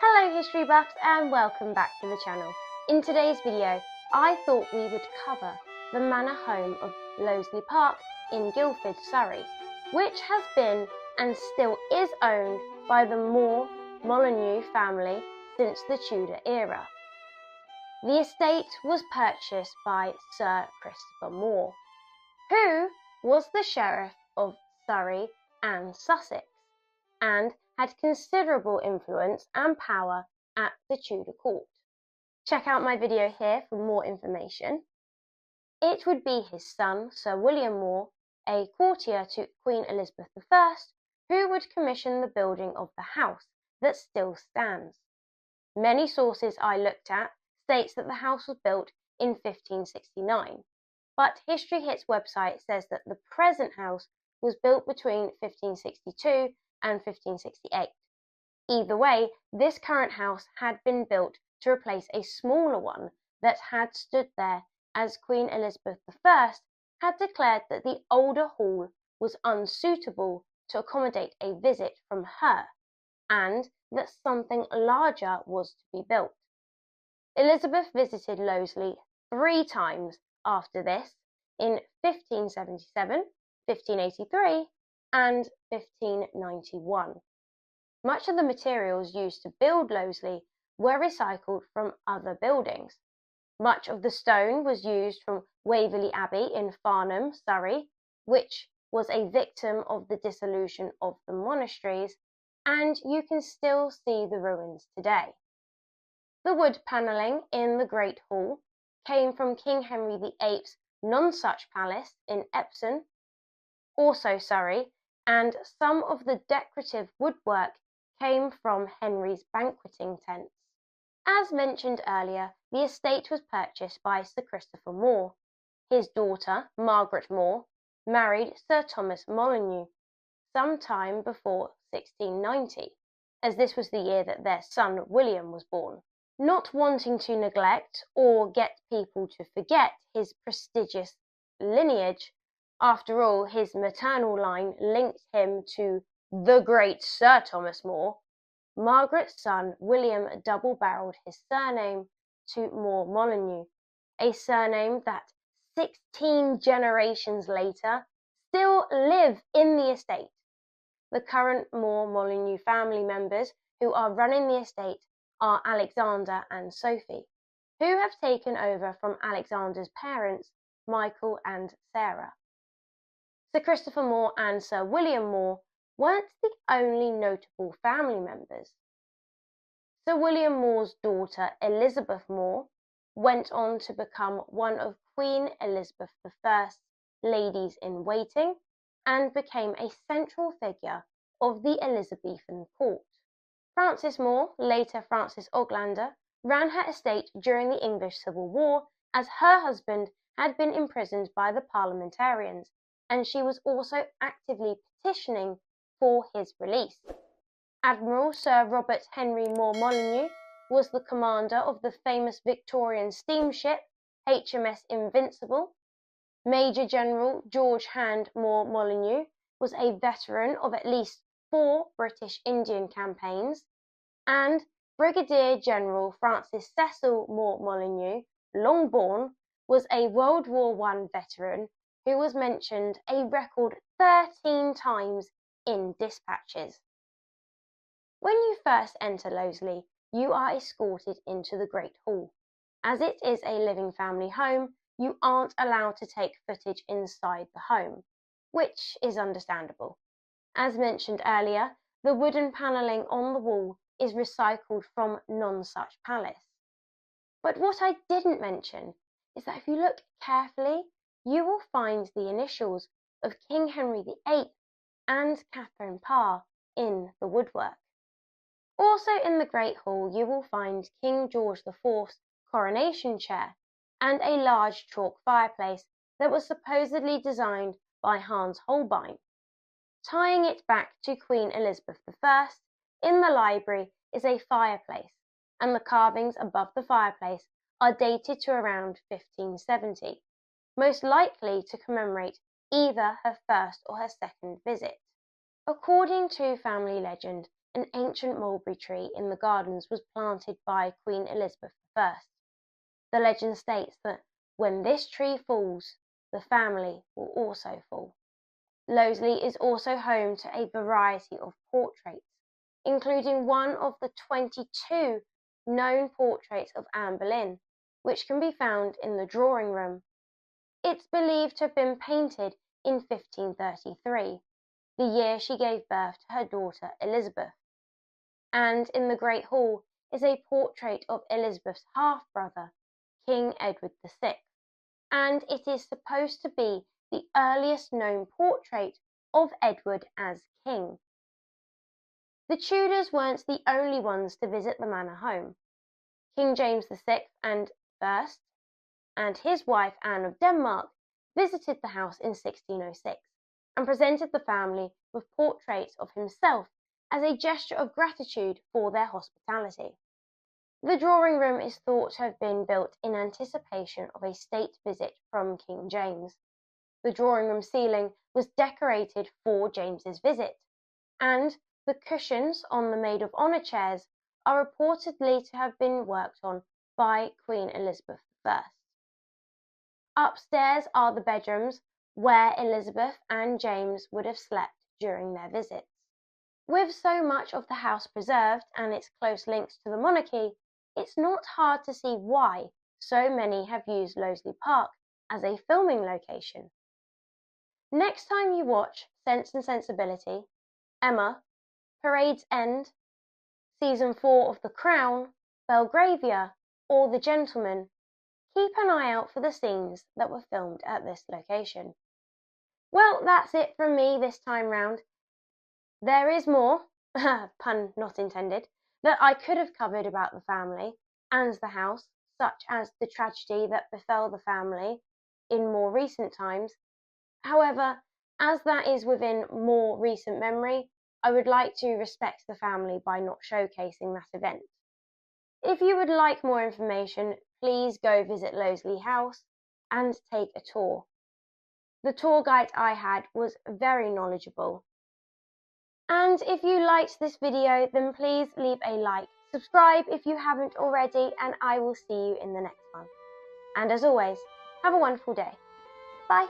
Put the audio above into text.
Hello history buffs and welcome back to the channel. In today's video, I thought we would cover the manor home of Loseley Park in Guildford, Surrey, which has been and still is owned by the Molyneux family since the Tudor era. The estate was purchased by Sir Christopher More, who was the Sheriff of Surrey and Sussex, and had considerable influence and power at the Tudor court. Check out my video here for more information. It would be his son, Sir William More, a courtier to Queen Elizabeth I, who would commission the building of the house that still stands. Many sources I looked at states that the house was built in 1569, but History Hits website says that the present house was built between 1562 and 1568. Either way, this current house had been built to replace a smaller one that had stood there, as Queen Elizabeth I had declared that the older hall was unsuitable to accommodate a visit from her, and that something larger was to be built. Elizabeth visited Loseley 3 times after this, in 1577, 1583, and 1591. Much of the materials used to build Loseley were recycled from other buildings. Much of the stone was used from Waverley Abbey in Farnham, Surrey, which was a victim of the dissolution of the monasteries, and you can still see the ruins today. The wood panelling in the Great Hall came from King Henry VIII's Nonsuch Palace in Epsom, also Surrey, and some of the decorative woodwork came from Henry's banqueting tents. As mentioned earlier, the estate was purchased by Sir Christopher More. His daughter, Margaret More, married Sir Thomas Molyneux sometime before 1690, as this was the year that their son William was born. Not wanting to neglect or get people to forget his prestigious lineage, after all, his maternal line linked him to the great Sir Thomas More, Margaret's son William double-barreled his surname to More Molyneux, a surname that 16 generations later still live in the estate. The current More Molyneux family members who are running the estate are Alexander and Sophie, who have taken over from Alexander's parents, Michael and Sarah. Sir Christopher More and Sir William More weren't the only notable family members. Sir William More's daughter Elizabeth More went on to become one of Queen Elizabeth I's ladies-in-waiting and became a central figure of the Elizabethan court. Frances More, later Frances Oglander, ran her estate during the English Civil War, as her husband had been imprisoned by the parliamentarians, and she was also actively petitioning for his release. Admiral Sir Robert Henry More Molyneux was the commander of the famous Victorian steamship HMS Invincible. Major General George Hand More Molyneux was a veteran of at least 4 British Indian campaigns, and Brigadier General Francis Cecil More Molyneux, Longbourn, was a World War I veteran who was mentioned a record 13 times in dispatches. When you first enter Loseley, you are escorted into the Great Hall. As it is a living family home, you aren't allowed to take footage inside the home, which is understandable. As mentioned earlier, the wooden panelling on the wall is recycled from Nonsuch Palace. But what I didn't mention is that if you look carefully, you will find the initials of King Henry VIII and Catherine Parr in the woodwork. Also in the Great Hall you will find King George IV's coronation chair and a large chalk fireplace that was supposedly designed by Hans Holbein. Tying it back to Queen Elizabeth I, in the library is a fireplace, and the carvings above the fireplace are dated to around 1570, most likely to commemorate either her first or her second visit. According to family legend, an ancient mulberry tree in the gardens was planted by Queen Elizabeth I. The legend states that when this tree falls, the family will also fall. Loseley is also home to a variety of portraits, including one of the 22 known portraits of Anne Boleyn, which can be found in the drawing room. It's believed to have been painted in 1533, the year she gave birth to her daughter Elizabeth. And in the Great Hall is a portrait of Elizabeth's half-brother, King Edward VI, and it is supposed to be the earliest known portrait of Edward as king. The Tudors weren't the only ones to visit the manor home. King James VI and his wife Anne of Denmark visited the house in 1606 and presented the family with portraits of himself as a gesture of gratitude for their hospitality. The drawing room is thought to have been built in anticipation of a state visit from King James. The drawing room ceiling was decorated for James's visit, and the cushions on the maid of honour chairs are reportedly to have been worked on by Queen Elizabeth I. Upstairs are the bedrooms where Elizabeth and James would have slept during their visits. With so much of the house preserved and its close links to the monarchy, it's not hard to see why so many have used Loseley Park as a filming location. Next time you watch Sense and Sensibility, Emma, Parade's End, Season 4 of The Crown, Belgravia, or The Gentleman, keep an eye out for the scenes that were filmed at this location. Well, that's it from me this time round. There is more, pun not intended, that I could have covered about the family and the house, such as the tragedy that befell the family in more recent times. However, as that is within more recent memory, I would like to respect the family by not showcasing that event. If you would like more information, please go visit Loseley House and take a tour. The tour guide I had was very knowledgeable. And if you liked this video, then please leave a like, subscribe if you haven't already, and I will see you in the next one. And as always, have a wonderful day. Bye.